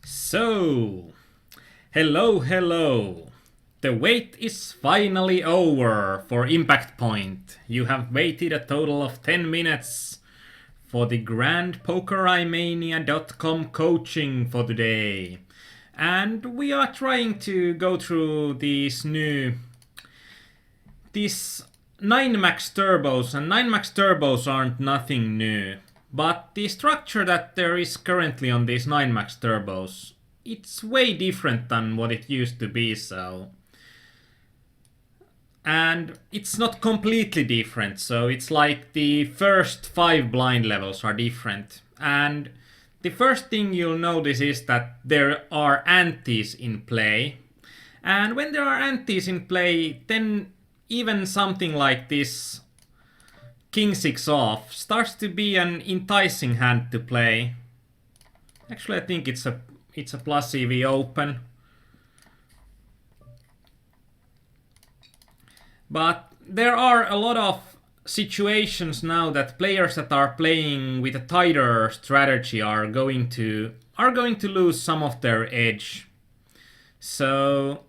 So, hello. The wait is finally over for Impact Point. You have waited a total of 10 minutes for the Grand PokerImania.com coaching for today. And we are trying to go through these 9 max turbos, and 9 max turbos aren't nothing new. But the structure that there is currently on these 9 max turbos, it's way different than what it used to be, so. And it's not completely different, so it's like the first 5 blind levels are different. And the first thing you'll notice is that there are antes in play. And when there are antes in play, then even something like this King 6 off starts to be an enticing hand to play. Actually, I think it's a plus EV open. But there are a lot of situations now that players that are playing with a tighter strategy are going to lose some of their edge. So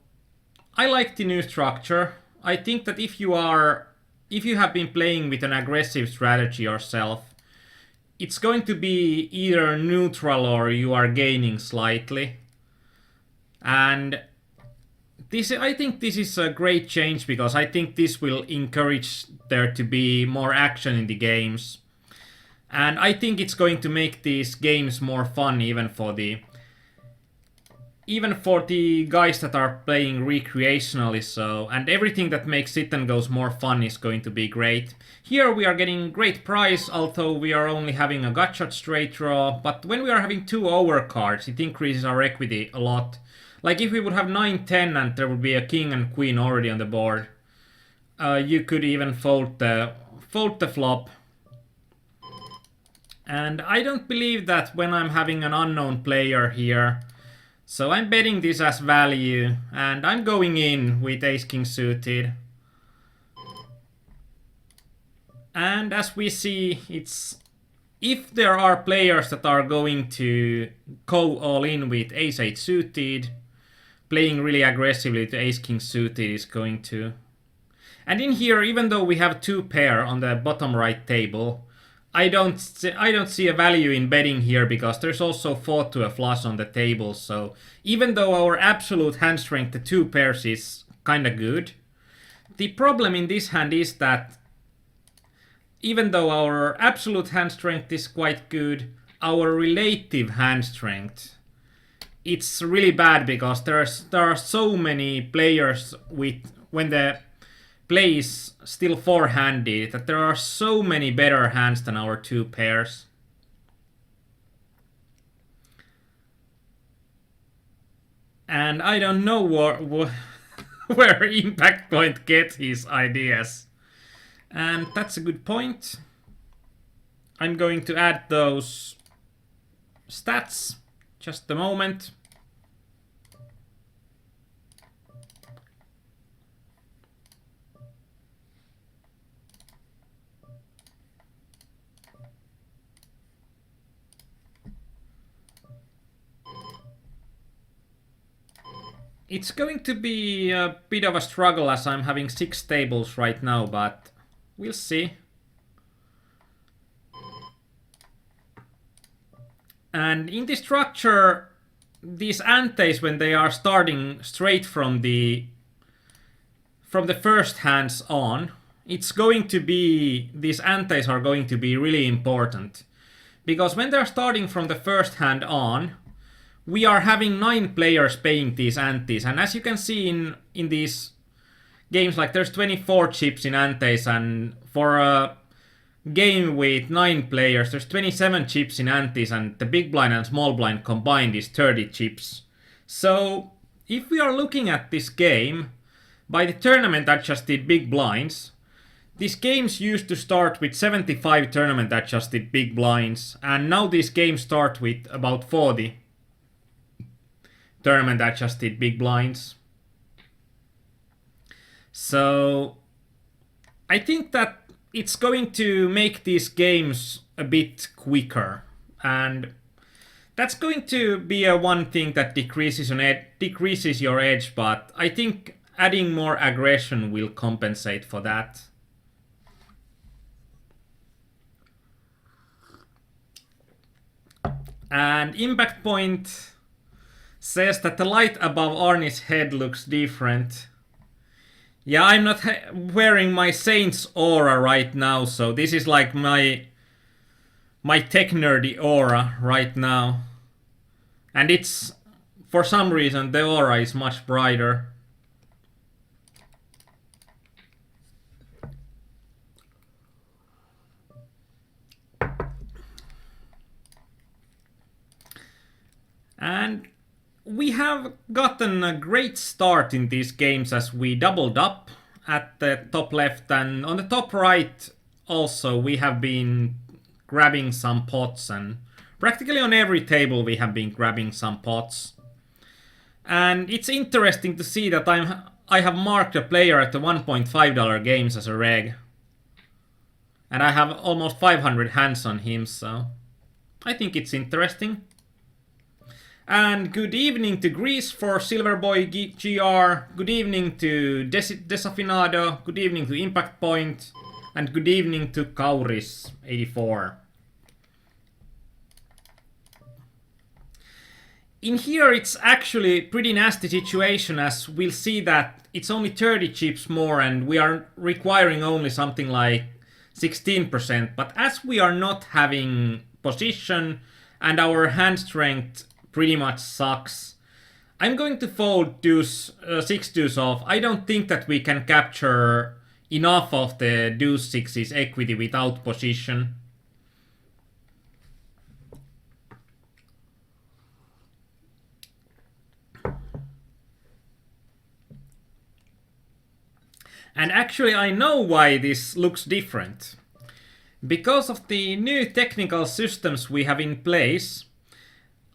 I like the new structure. I think that if you have been playing with an aggressive strategy yourself, it's going to be either neutral or you are gaining slightly. And I think this is a great change because I think this will encourage there to be more action in the games. And I think it's going to make these games more fun even for the guys that are playing recreationally, so, and everything that makes sit and goes more fun is going to be great. Here we are getting great price, although we are only having a gutshot straight draw, but when we are having 2 overcards, it increases our equity a lot. Like if we would have 9-10 and there would be a king and queen already on the board, you could even fold the flop. And I don't believe that when I'm having an unknown player here. So I'm betting this as value, and I'm going in with ace-king suited. And as we see, if there are players that are going to go all in with ace-8 suited, playing really aggressively to ace-king suited is going to. And in here, even though we have 2 pair on the bottom right table, I don't see a value in betting here because there's also 4 to a flush on the table. So even though our absolute hand strength, the 2 pairs, is kinda good, the problem in this hand is that even though our absolute hand strength is quite good, our relative hand strength, it's really bad because there are so many players when the play is still 4-handed that there are so many better hands than our 2 pairs. And I don't know where Impact Point gets his ideas. And that's a good point. I'm going to add those stats. Just a moment. It's going to be a bit of a struggle as I'm having 6 tables right now, but we'll see. And in the structure, these antes, when they are starting straight from the first hands on, it's going to be, these antes are going to be really important. Because when they're starting from the first hand on, we are having 9 players paying these antes, and as you can see in these games, like there's 24 chips in antes, and for a game with 9 players, there's 27 chips in antes, and the big blind and small blind combined is 30 chips. So if we are looking at this game by the tournament adjusted big blinds, these games used to start with 75 tournament adjusted big blinds, and now these games start with about 40 tournament adjusted big blinds. So I think that it's going to make these games a bit quicker, and That's going to be a one thing that decreases your edge, but I think adding more aggression will compensate for that. And Impact Point says that the light above Arnie's head looks different. Yeah, I'm not wearing my Saint's aura right now, so this is like my tech nerdy aura right now. And it's, for some reason, the aura is much brighter. And we have gotten a great start in these games as we doubled up at the top left, and on the top right also we have been grabbing some pots, and practically on every table we have been grabbing some pots. And it's interesting to see that I have marked a player at the $1.5 games as a reg. And I have almost 500 hands on him, so I think it's interesting. And good evening to Greece for Silverboy GR, good evening to Desafinado, good evening to Impact Point, and good evening to Kauris84. In here it's actually pretty nasty situation, as we'll see that it's only 30 chips more and we are requiring only something like 16%, but as we are not having position and our hand strength pretty much sucks, I'm going to fold six deuce off. I don't think that we can capture enough of the deuce six's equity without position. And actually I know why this looks different. Because of the new technical systems we have in place,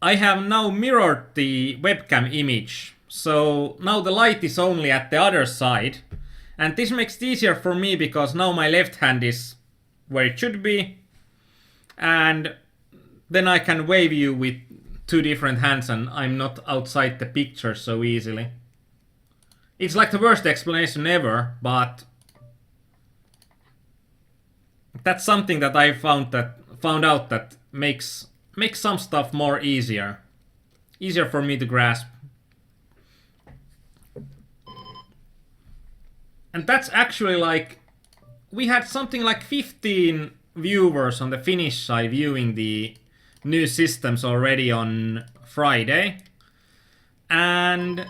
I have now mirrored the webcam image. So now the light is only at the other side. And this makes it easier for me because now my left hand is where it should be. And then I can wave you with two different hands and I'm not outside the picture so easily. It's like the worst explanation ever, but that's something that I found out that makes some stuff more easier for me to grasp. And that's actually like, we had something like 15 viewers on the Finnish side viewing the new systems already on Friday. And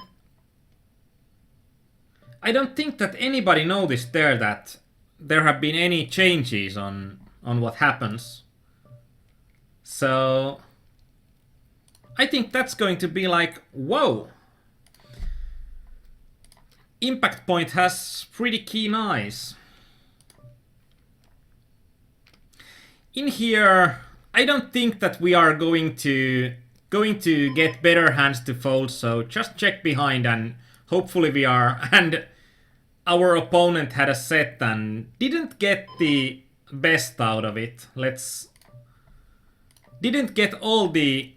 I don't think that anybody noticed there that there have been any changes on what happens. So I think that's going to be like, whoa. Impact Point has pretty keen eyes. In here, I don't think that we are going to get better hands to fold, so just check behind and hopefully we are. And our opponent had a set and didn't get the best out of it. Didn't get all the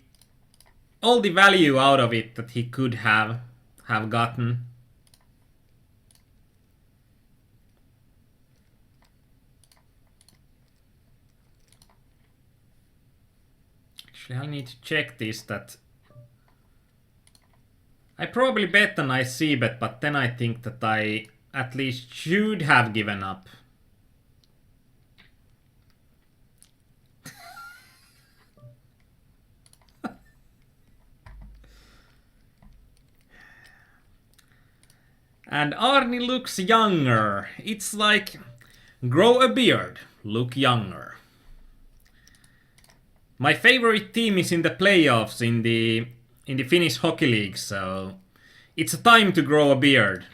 value out of it that he could have gotten. Actually, I need to check this, that I probably bet an IC bet, but then I think that I at least should have given up. And Arnie looks younger. It's like, grow a beard, look younger. My favorite team is in the playoffs in the Finnish Hockey League, so it's a time to grow a beard.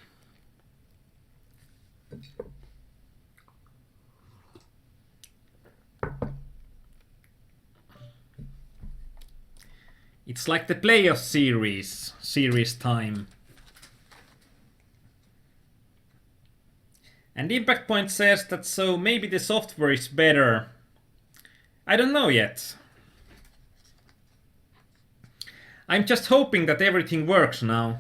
It's like the playoff series time. And Impact Point says that so maybe the software is better. I don't know yet. I'm just hoping that everything works now.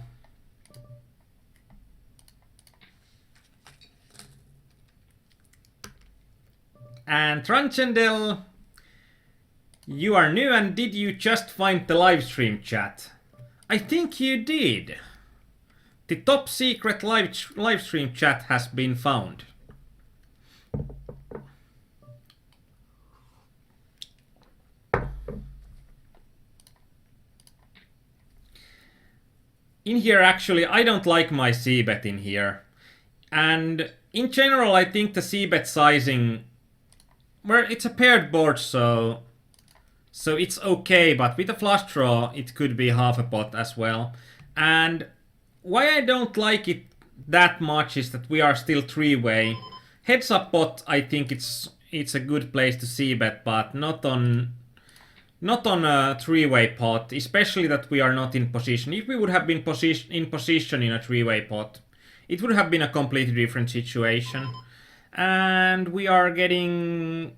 And Tranchendel, you are new, and did you just find the live stream chat? I think you did. The top secret live stream chat has been found. In here, actually, I don't like my c-bet in here. And in general, I think the c-bet sizing, well, it's a paired board, so it's okay, but with a flush draw, it could be half a pot as well. And why I don't like it that much is that we are still three-way. Heads up pot, I think it's a good place to c-bet, but not on a three-way pot, especially that we are not in position. If we would have been in position in a three-way pot, it would have been a completely different situation. And we are getting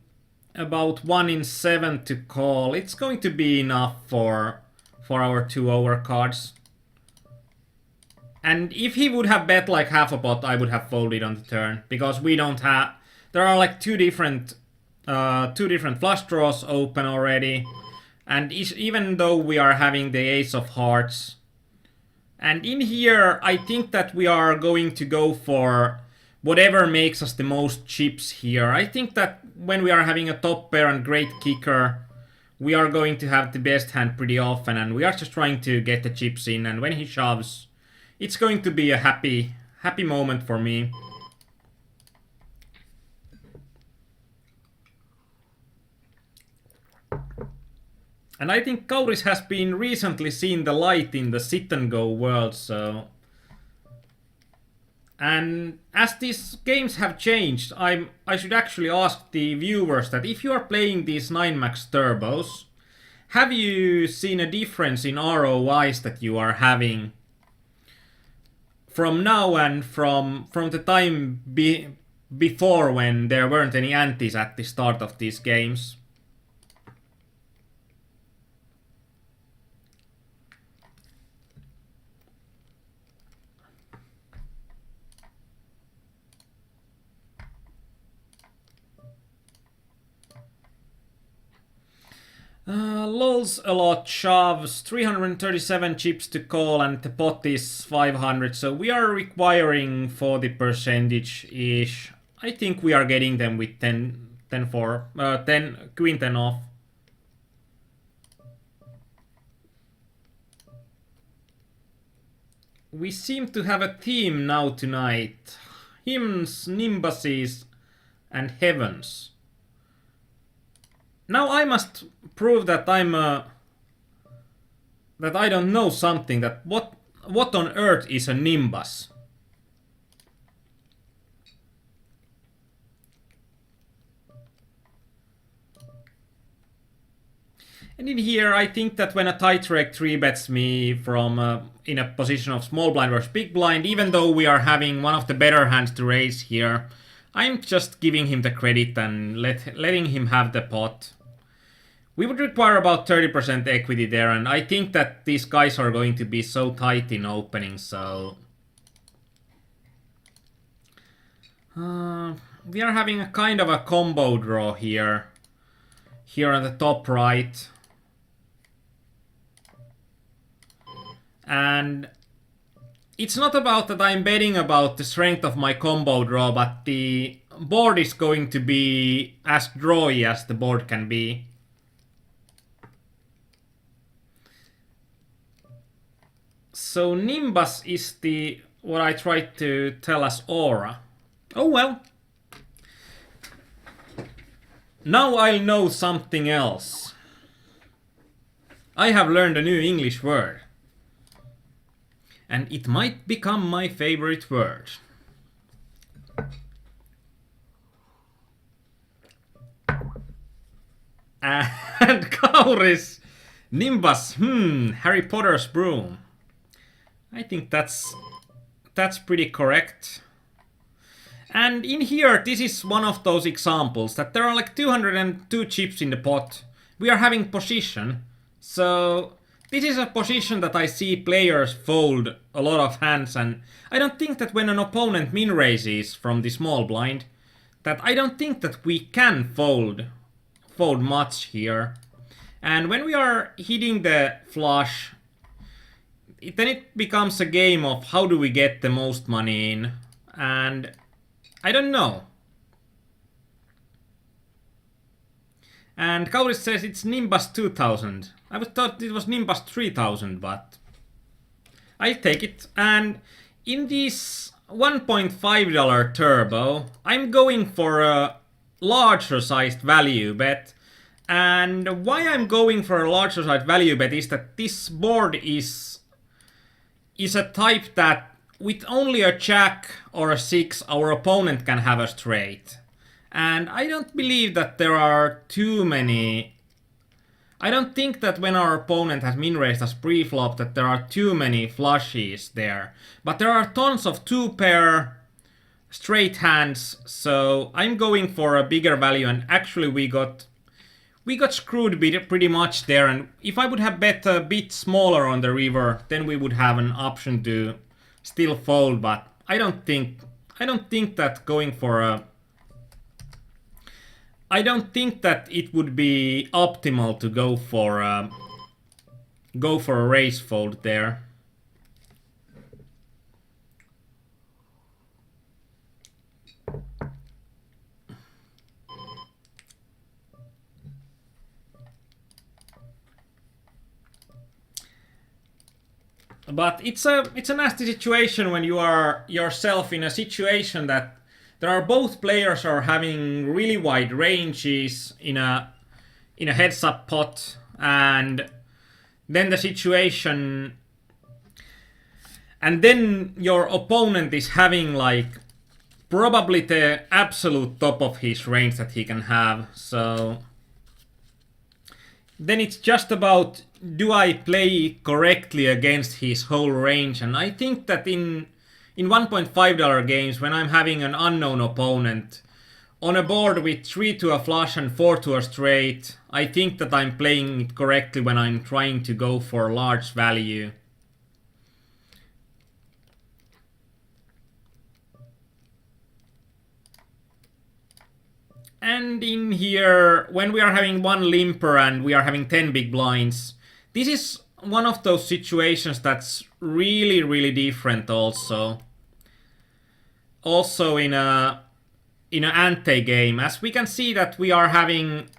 about 1 in 7 to call. It's going to be enough for our 2 overcards. And if he would have bet like half a pot, I would have folded on the turn, because we don't have. There are like two different flush draws open already. And even though we are having the ace of hearts, and in here I think that we are going to go for whatever makes us the most chips here. I think that when we are having a top pair and great kicker, we are going to have the best hand pretty often, and we are just trying to get the chips in, and when he shoves, it's going to be a happy moment for me. And I think Kauris has been recently seen the light in the sit and go world, so. And as these games have changed, I should actually ask the viewers that if you are playing these 9max turbos, have you seen a difference in ROIs that you are having from now and from the time before, when there weren't any antes at the start of these games? Lols a lot, shoves, 337 chips to call, and the pot is 500, so we are requiring for the percentage-ish. I think we are getting them with 10 queen 10 off. We seem to have a theme now tonight. Hymns, nimbuses, and heavens. Now I must prove that that I don't know something. That what on earth is a nimbus? And in here, I think that when a tight reg 3-bets me from in a position of small blind versus big blind, even though we are having one of the better hands to raise here, I'm just giving him the credit and letting him have the pot. We would require about 30% equity there, and I think that these guys are going to be so tight in opening, so. We are having a kind of a combo draw here on the top right. And it's not about that I'm betting about the strength of my combo draw, but the board is going to be as drawy as the board can be. So Nimbus is what I tried to tell as aura. Oh well. Now I'll know something else. I have learned a new English word. And it might become my favorite word. And Kauris, Nimbus, Harry Potter's broom. I think that's pretty correct. And in here, this is one of those examples that there are like 202 chips in the pot. We are having position, so this is a position that I see players fold a lot of hands, and I don't think that when an opponent min raises from the small blind, that I don't think that we can fold much here. And when we are hitting the flush, then it becomes a game of how do we get the most money in, and I don't know. And Kauris says it's Nimbus 2000. I was thought it was Nimbus 3000, but I'll take it. And in this $1.5 turbo, I'm going for a larger sized value bet. And why I'm going for a larger sized value bet is that this board is a type that with only a jack or a 6, our opponent can have a straight. And I don't believe that there are too many... I don't think that when our opponent has min-raised us pre-flop that there are too many flushes there. But there are tons of 2-pair straight hands, so I'm going for a bigger value, and actually we got screwed pretty much there, and if I would have bet a bit smaller on the river, then we would have an option to still fold, but I don't think that going for a... I don't think that it would be optimal to go for a raise fold there. But it's a nasty situation when you are yourself in a situation that there are both players are having really wide ranges in a heads up pot, and then the situation, and then your opponent is having like probably the absolute top of his range that he can have. So then it's just about, do I play correctly against his whole range? And I think that in $1.5 games, when I'm having an unknown opponent on a board with 3 to a flush and 4 to a straight, I think that I'm playing it correctly when I'm trying to go for large value. And in here, when we are having one limper and we are having 10 big blinds, this is one of those situations that's really different also. Also in an ante game, as we can see that we are having,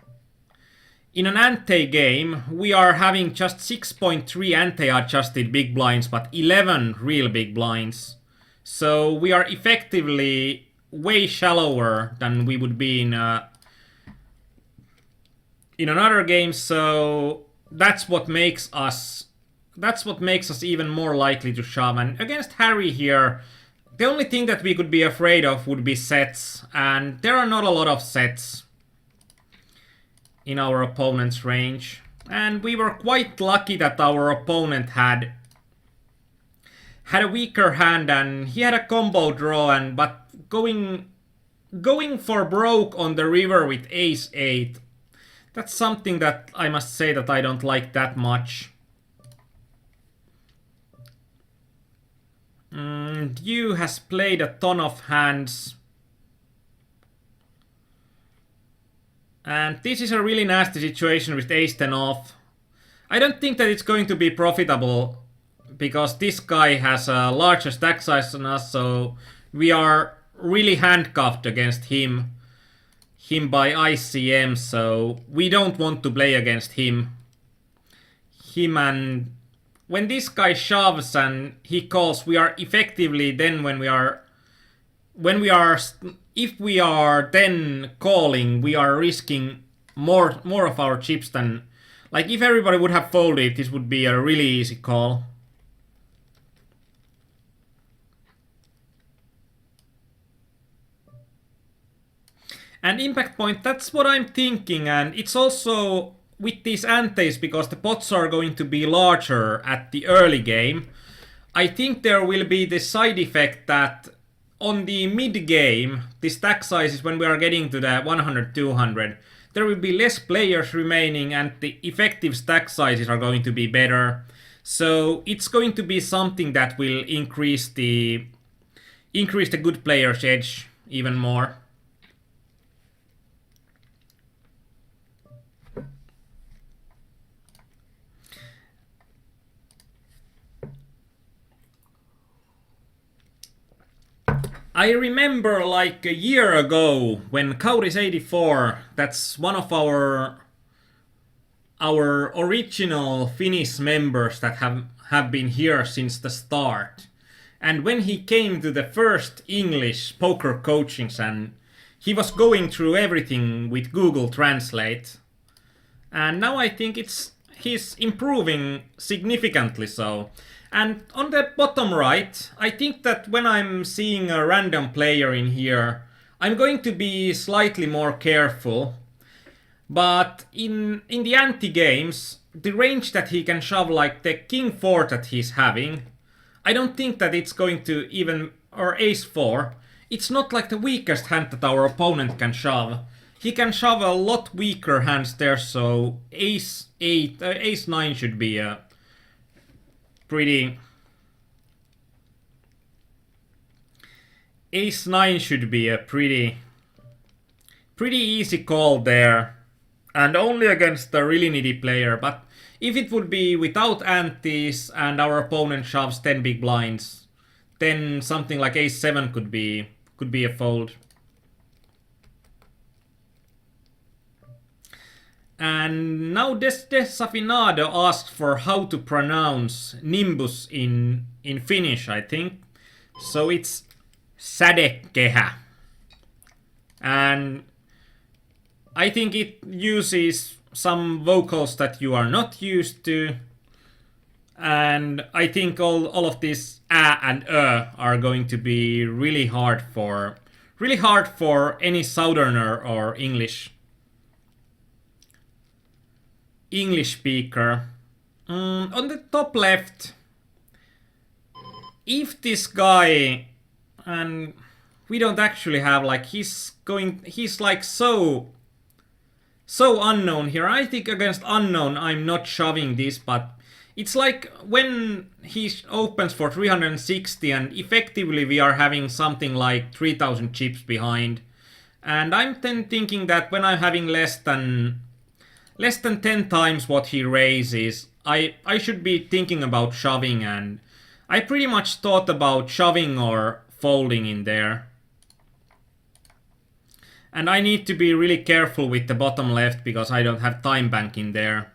in an ante game, we are having just 6.3 ante adjusted big blinds, but 11 real big blinds. So we are effectively way shallower than we would be in another game. So that's what makes us even more likely to shove. And against Harry here, the only thing that we could be afraid of would be sets, and there are not a lot of sets in our opponent's range. And we were quite lucky that our opponent had a weaker hand, and he had a combo draw, but going for broke on the river with ace-8, that's something that I must say that I don't like that much. Yu has played a ton of hands. And this is a really nasty situation with ace-10 off. I don't think that it's going to be profitable, because this guy has a larger stack size than us, so we are really handcuffed against him by ICM, so we don't want to play against him. And when this guy shoves and he calls, we are effectively then if we are then calling, we are risking more of our chips than, like, if everybody would have folded, this would be a really easy call. And impact point, that's what I'm thinking, and it's also with these antes, because the pots are going to be larger at the early game. I think there will be the side effect that on the mid game, the stack sizes when we are getting to the 100-200, there will be less players remaining and the effective stack sizes are going to be better. So it's going to be something that will increase the good player's edge even more. I remember like a year ago when Kauris84, that's one of our original Finnish members that have been here since the start. And when he came to the first English poker coachings and he was going through everything with Google Translate. And now I think he's improving significantly so. And on the bottom right, I think that when I'm seeing a random player in here, I'm going to be slightly more careful. But in the ante games, the range that he can shove, like the King 4 that he's having, I don't think that it's going to even, or Ace 4, it's not like the weakest hand that our opponent can shove. He can shove a lot weaker hands there, so Ace 8, Ace 9 should be a pretty... Ace 9 should be a pretty easy call there. And only against the really needy player, but if it would be without antes and our opponent shoves 10 big blinds, then something like Ace 7 could be a fold. And now Desafinado asked for how to pronounce Nimbus in Finnish, I think. So it's Sadekehä. And I think it uses some vocals that you are not used to. And I think all of these a and are going to be really hard for any southerner or English speaker. On the top left, if this guy, and we don't actually have, like, he's like so unknown here. I think against unknown I'm not shoving this, but it's like when he opens for 360 and effectively we are having something like 3000 chips behind. And I'm then thinking that when I'm having less than 10 times what he raises, I should be thinking about shoving, and I pretty much thought about shoving or folding in there. And I need to be really careful with the bottom left because I don't have time bank in there.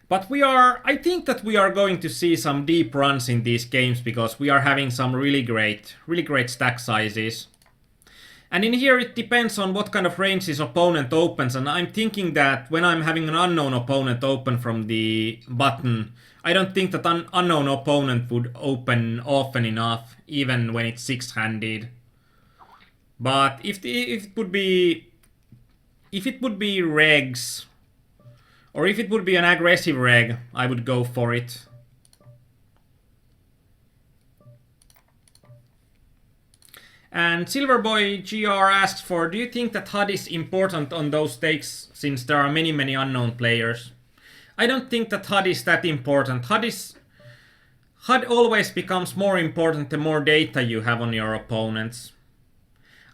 But I think that we are going to see some deep runs in these games because we are having some really great stack sizes. And in here it depends on what kind of range his opponent opens, and I'm thinking that when I'm having an unknown opponent open from the button, I don't think that an unknown opponent would open often enough, even when it's six-handed. But if it would be regs, or if it would be an aggressive reg, I would go for it. And Silverboy GR asks for, do you think that HUD is important on those stakes since there are many unknown players? I don't think that HUD is that important. HUD always becomes more important the more data you have on your opponents.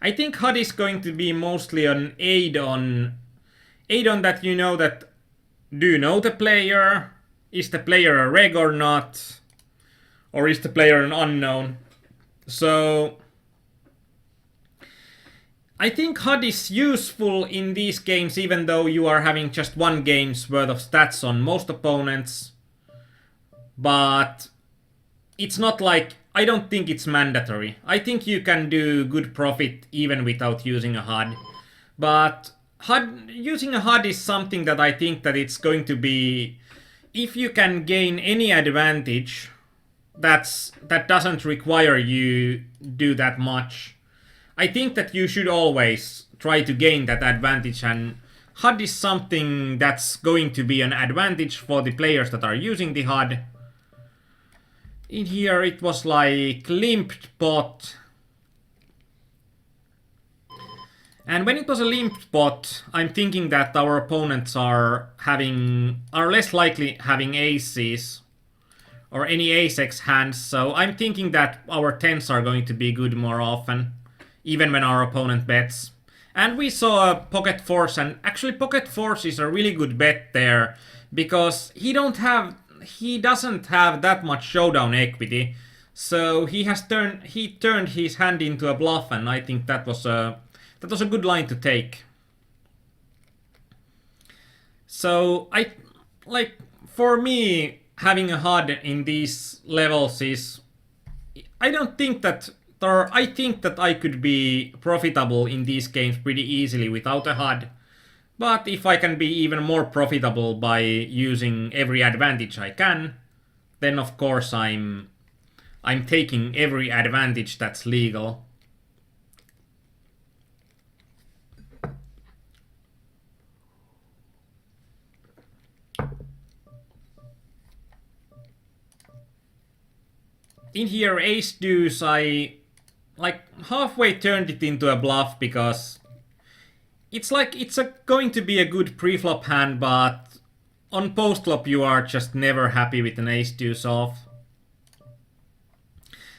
I think HUD is going to be mostly an aid on that you know that, do you know the player? Is the player a reg or not? Or is the player an unknown? So I think HUD is useful in these games even though you are having just one game's worth of stats on most opponents. But it's not like, I don't think it's mandatory. I think you can do good profit even without using a HUD. But using a HUD is something that I think that it's going to be, if you can gain any advantage that doesn't require you do that much, I think that you should always try to gain that advantage, and HUD is something that's going to be an advantage for the players that are using the HUD. In here it was like limped pot. And when it was a limped pot, I'm thinking that our opponents are less likely having aces or any ace-x hands, so I'm thinking that our tens are going to be good more often, even when our opponent bets. And we saw a pocket fours, and actually pocket fours is a really good bet there, because he doesn't have that much showdown equity, so he turned his hand into a bluff, and I think that was a good line to take. So for me, having a HUD in these levels is, I think that I could be profitable in these games pretty easily without a HUD. But if I can be even more profitable by using every advantage I can, then of course I'm taking every advantage that's legal. In here, ace deuce, I halfway turned it into a bluff because it's going to be a good pre-flop hand, but on post-flop you are just never happy with an ace deuce off.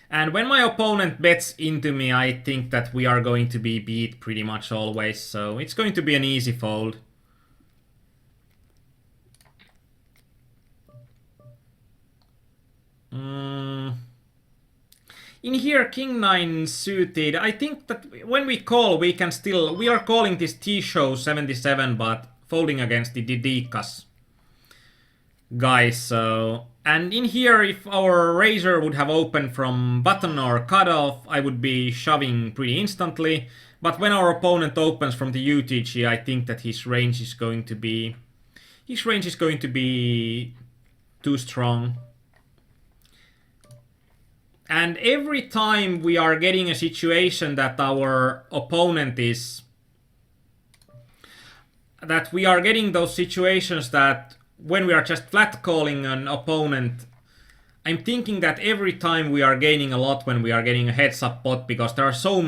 And when my opponent bets into me, I think that we are going to be beat pretty much always, so it's going to be an easy fold. In here, king 9 suited. I think that when we call, we are calling this T-show 77, but folding against the Didikas guys. So, and in here, if our razor would have opened from button or cutoff, I would be shoving pretty instantly. But when our opponent opens from the UTG, I think that his range is going to be too strong. And every time we are getting a situation that our opponent we are getting those situations that when we are just flat calling an opponent, I'm thinking that every time we are gaining a lot when we are getting a heads up pot, because there are so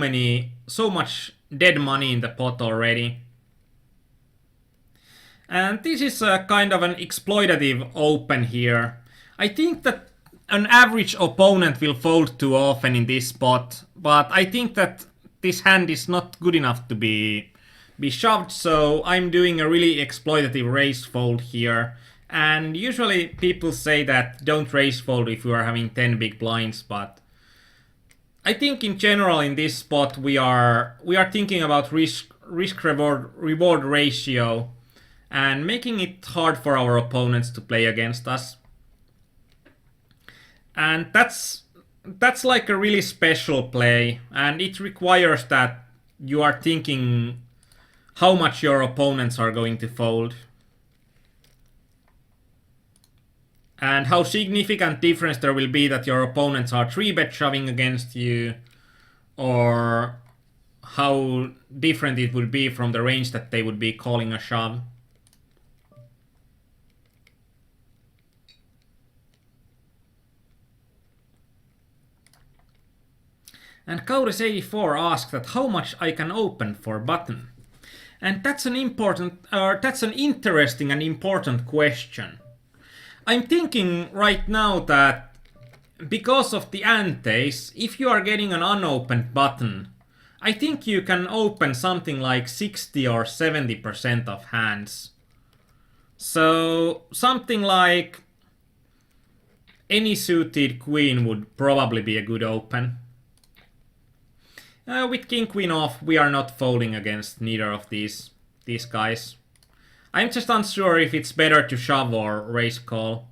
much dead money in the pot already. And this is a kind of an exploitative open here. I think that an average opponent will fold too often in this spot, but I think that this hand is not good enough to be shoved, so I'm doing a really exploitative raise fold here. And usually people say that don't raise fold if you are having 10 big blinds, but I think in general in this spot we are thinking about risk reward ratio and making it hard for our opponents to play against us. And that's like a really special play, and it requires that you are thinking how much your opponents are going to fold. And how significant difference there will be that your opponents are 3-bet shoving against you, or how different it would be from the range that they would be calling a shove. And Kauris84 asked that how much I can open for button. And that's an interesting and important question. I'm thinking right now that because of the antes, if you are getting an unopened button, I think you can open something like 60 or 70% of hands. So something like any suited queen would probably be a good open. With king queen off, we are not folding against neither of these guys. I'm just unsure if it's better to shove or raise call.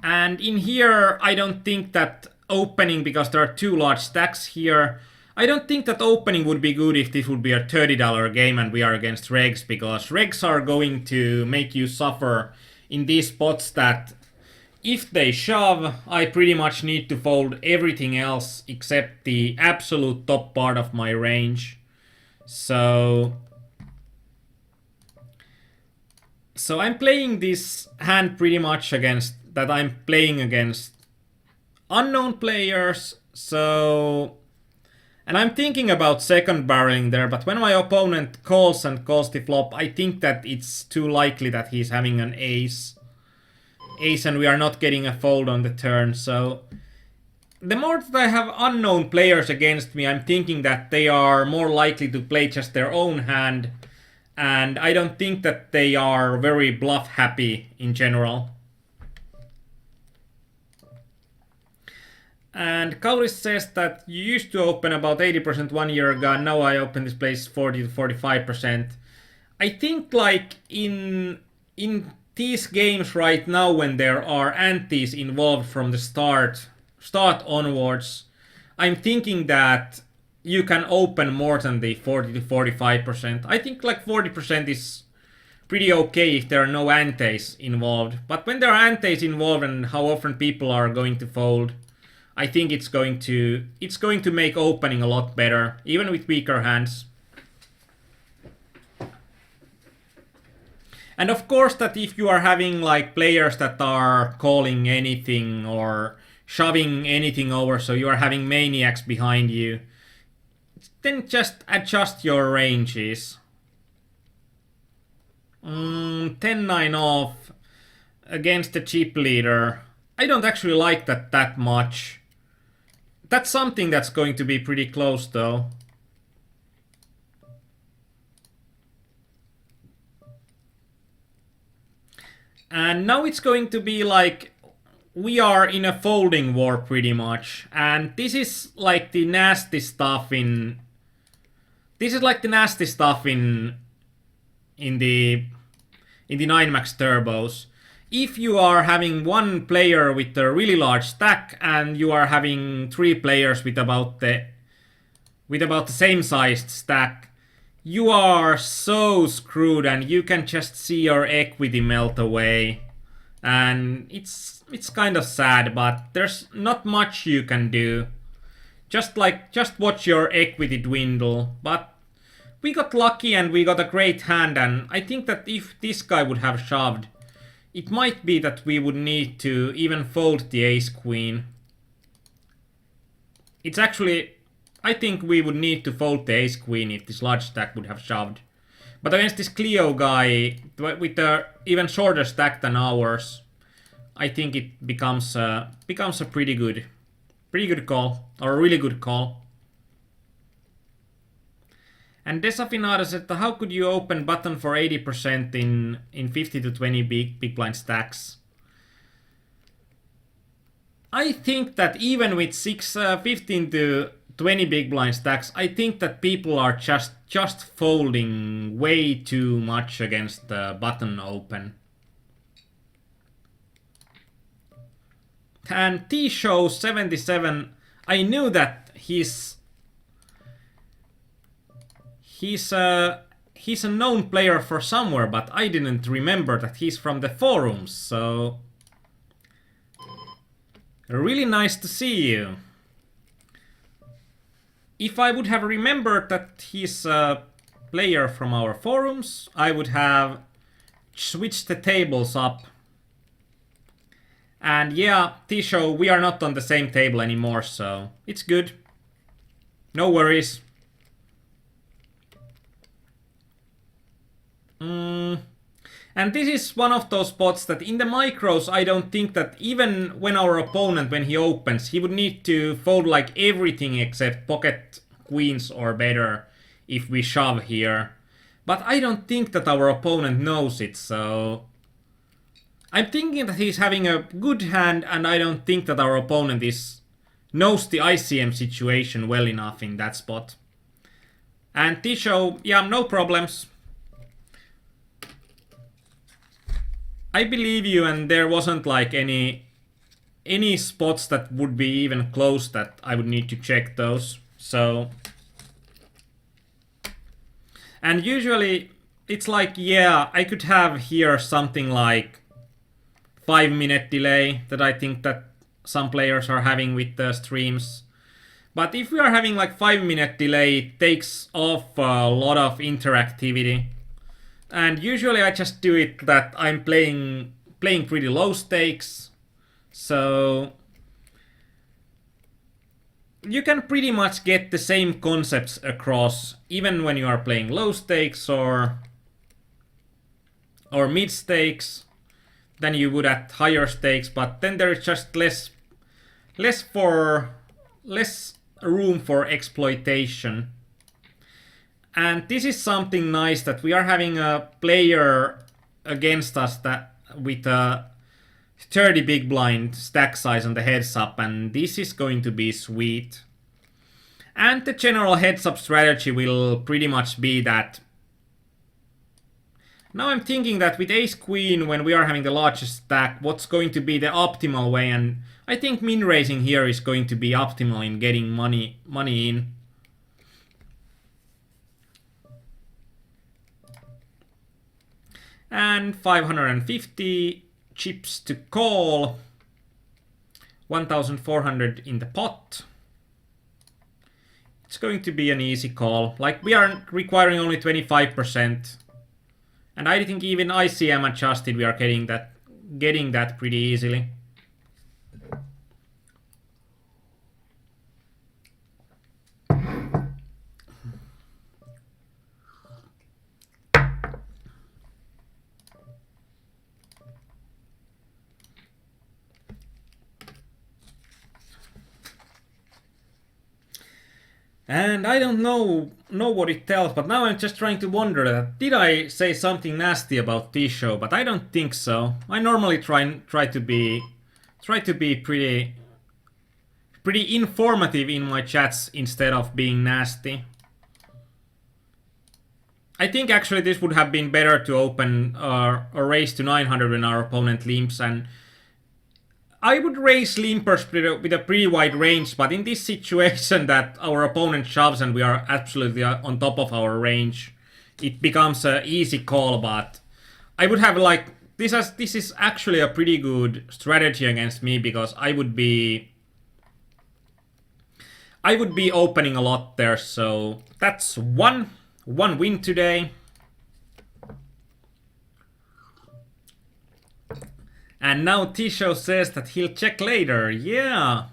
And in here, I don't think that opening, because there are two large stacks here, I don't think that opening would be good if this would be a $30 game and we are against regs, because regs are going to make you suffer in these spots that if they shove, I pretty much need to fold everything else except the absolute top part of my range. So I'm playing this hand pretty much against that I'm playing against unknown players, so... And I'm thinking about second barreling there, but when my opponent calls and calls the flop, I think that it's too likely that he's having an ace. Ace and we are not getting a fold on the turn, so... The more that I have unknown players against me, I'm thinking that they are more likely to play just their own hand, and I don't think that they are very bluff happy in general. And Kauris says that you used to open about 80% 1 year ago, and now I open this place 40 to 45%. I think like in these games right now, when there are antes involved from the start onwards, I'm thinking that you can open more than the 40 to 45%. I think like 40% is pretty okay if there are no antes involved. But when there are antes involved and how often people are going to fold, I think it's going to make opening a lot better, even with weaker hands. And of course that if you are having like players that are calling anything or shoving anything over, so you are having maniacs behind you, then just adjust your ranges. 10-9 off against the chip leader. I don't actually like that much. That's something that's going to be pretty close though. And now it's going to be like we are in a folding war pretty much. And this is like the nasty stuff in... This is like the nasty stuff in the 9-max turbos. If you are having one player with a really large stack and you are having 3 players with about the same sized stack, you are so screwed and you can just see your equity melt away. And it's kind of sad, but there's not much you can do. Just watch your equity dwindle. But we got lucky and we got a great hand, and I think that if this guy would have shoved, it might be that we would need to even fold the ace-queen. It's actually... I think we would need to fold the ace-queen if this large stack would have shoved. But against this Clio guy, with the even shorter stack than ours, I think it becomes a pretty good call, or a really good call. And Desafinada said, how could you open button for 80% in 50 to 20 big blind stacks? I think that even with 15 to 20 big blind stacks, I think that people are just folding way too much against the button open. And T-Show 77, I knew that he's a known player for somewhere, but I didn't remember that he's from the forums, so... Really nice to see you. If I would have remembered that he's a player from our forums, I would have switched the tables up. And yeah, T-Show, we are not on the same table anymore, so it's good. No worries. And this is one of those spots that in the micros, I don't think that even when our opponent, when he opens, he would need to fold like everything except pocket queens or better if we shove here. But I don't think that our opponent knows it, so... I'm thinking that he's having a good hand, and I don't think that our opponent knows the ICM situation well enough in that spot. And T-Show, yeah, no problems. I believe you, and there wasn't like any spots that would be even close that I would need to check those. So, and usually it's like, yeah, I could have here something like 5-minute delay that I think that some players are having with the streams. But if we are having like 5-minute delay, it takes off a lot of interactivity. And usually I just do it that I'm playing pretty low stakes, So you can pretty much get the same concepts across even when you are playing low stakes or mid stakes than you would at higher stakes, but then there's just less room for exploitation. And this is something nice, that we are having a player against us that with a 30 big blind stack size on the heads up, and this is going to be sweet. And the general heads up strategy will pretty much be that. Now I'm thinking that with ace queen, when we are having the largest stack, what's going to be the optimal way, and I think min raising here is going to be optimal in getting money in. And 550 chips to call. 1400 in the pot. It's going to be an easy call. Like, we are requiring only 25%. And I think even ICM adjusted, we are getting that pretty easily. And I don't know what it tells, but now I'm just trying to wonder, did I say something nasty about this show? But I don't think so. I normally try to be pretty informative in my chats instead of being nasty. I think actually this would have been better to open a raise to 900 when our opponent limps, and I would raise limpers with a pretty wide range, but in this situation that our opponent shoves and we are absolutely on top of our range, it becomes an easy call. But I would have this is actually a pretty good strategy against me, because I would be opening a lot there. So that's one win today. And now Tisho says that he'll check later. Yeah,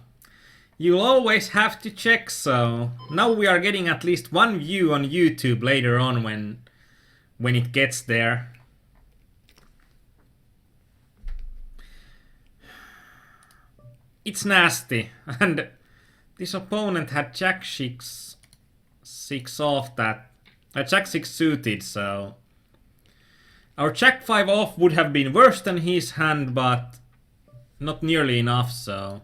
you'll always have to check. So now we are getting at least one view on YouTube later on when it gets there. It's nasty. And this opponent had Jack 6 off that. Jack 6 suited, so our Jack 5 off would have been worse than his hand, but not nearly enough, so.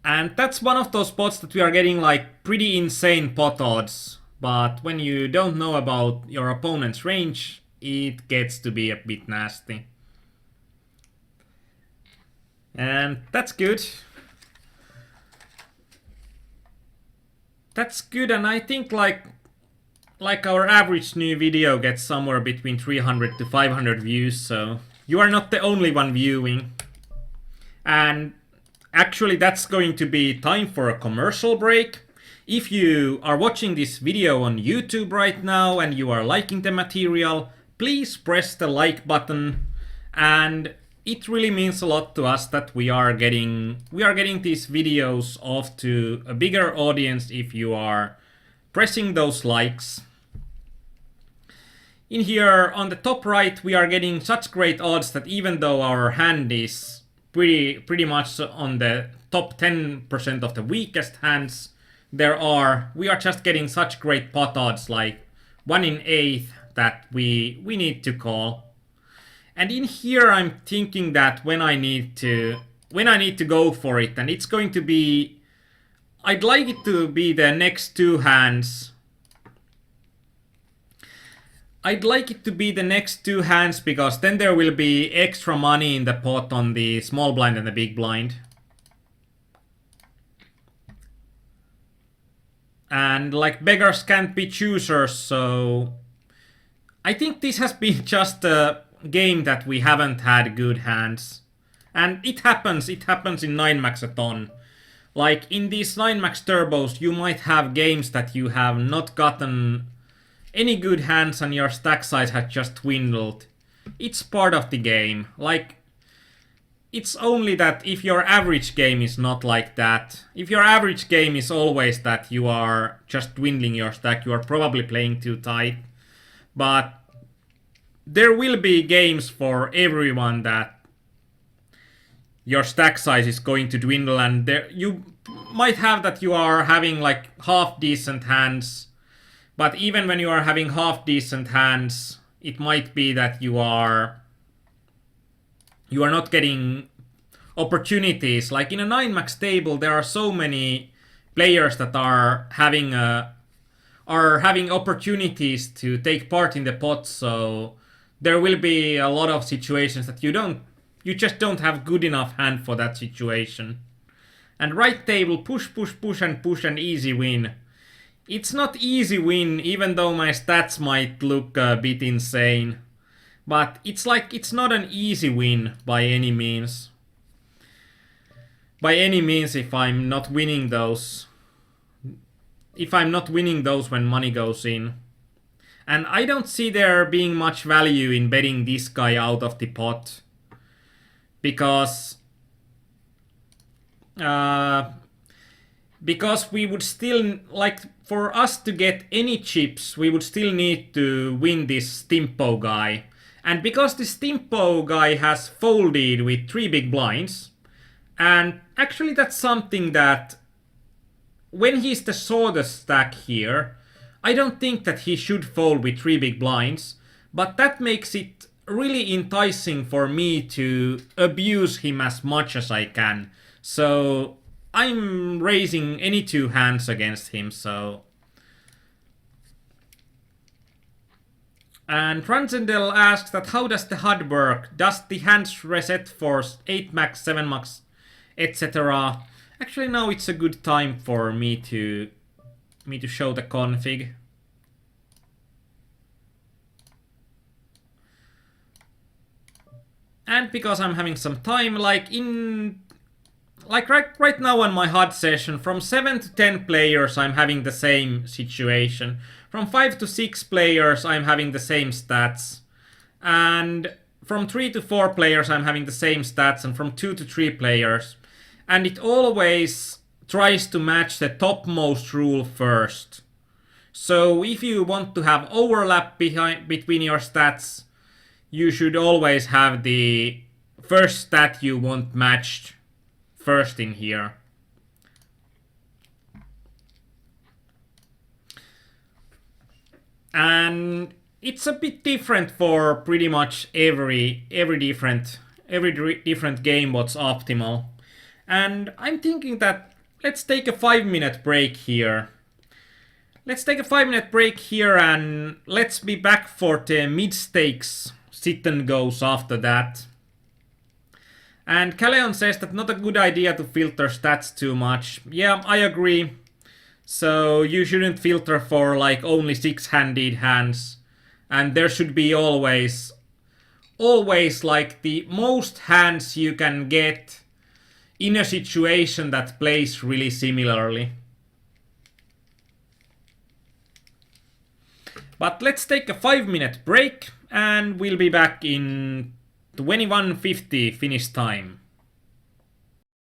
And that's one of those spots that we are getting like pretty insane pot odds. But when you don't know about your opponent's range, it gets to be a bit nasty. And that's good. That's good, and I think like our average new video gets somewhere between 300 to 500 views, so you are not the only one viewing. And actually that's going to be time for a commercial break. If you are watching this video on YouTube right now and you are liking the material, please press the like button, and it really means a lot to us that we are getting these videos off to a bigger audience if you are pressing those likes. In here on the top right, we are getting such great odds that even though our hand is pretty much on the top 10% of the weakest hands we are just getting such great pot odds, like 1 in 8, that we need to call. And in here I'm thinking that when I need to go for it, and it's going to be, I'd like it to be the next two hands. I'd like it to be the next two hands, because then there will be extra money in the pot on the small blind and the big blind. And like, beggars can't be choosers, so I think this has been just a game that we haven't had good hands. And it happens in 9max-a-ton. Like, in these 9max turbos, you might have games that you have not gotten any good hands and your stack size has just dwindled. It's part of the game. Like, it's only that if your average game is not like that, if your average game is always that you are just dwindling your stack, you are probably playing too tight. But there will be games for everyone that your stack size is going to dwindle, and there you might have that you are having like half decent hands. But even when you are having half decent hands, it might be that you are not getting opportunities. Like in a 9-max table, there are so many players that are having opportunities to take part in the pot, so there will be a lot of situations that you just don't have good enough hand for that situation. And right table, push, and easy win. It's not easy win, even though my stats might look a bit insane. But it's not an easy win by any means. By any means, if I'm not winning those. If I'm not winning those when money goes in. And I don't see there being much value in betting this guy out of the pot. Because we would still, like, for us to get any chips, we would still need to win this Stimpo guy. And because the Stimpo guy has folded with 3 big blinds, and actually that's something that, when he's the shortest stack here, I don't think that he should fold with 3 big blinds, but that makes it really enticing for me to abuse him as much as I can. So I'm raising any 2 hands against him, so... And Transcendel asks that how does the HUD work? Does the hands reset for 8-max, 7-max, etc.? Actually, now it's a good time for me to show the config. And because I'm having some time, right now on my HUD session, from 7 to 10 players, I'm having the same situation. From 5 to 6 players, I'm having the same stats. And from 3 to 4 players, I'm having the same stats. And from 2 to 3 players. And it always tries to match the topmost rule first. So if you want to have overlap between your stats, you should always have the first stat you want matched first in here. And it's a bit different for pretty much every different game what's optimal. And I'm thinking that let's take a 5-minute break here. Let's take a 5-minute break here and let's be back for the mid-stakes sit and goes after that. And Caleon says that not a good idea to filter stats too much. Yeah, I agree. So you shouldn't filter for like only 6-handed hands. And there should be always like the most hands you can get in a situation that plays really similarly. But let's take a 5-minute break and we'll be back in 21:50 Finnish time.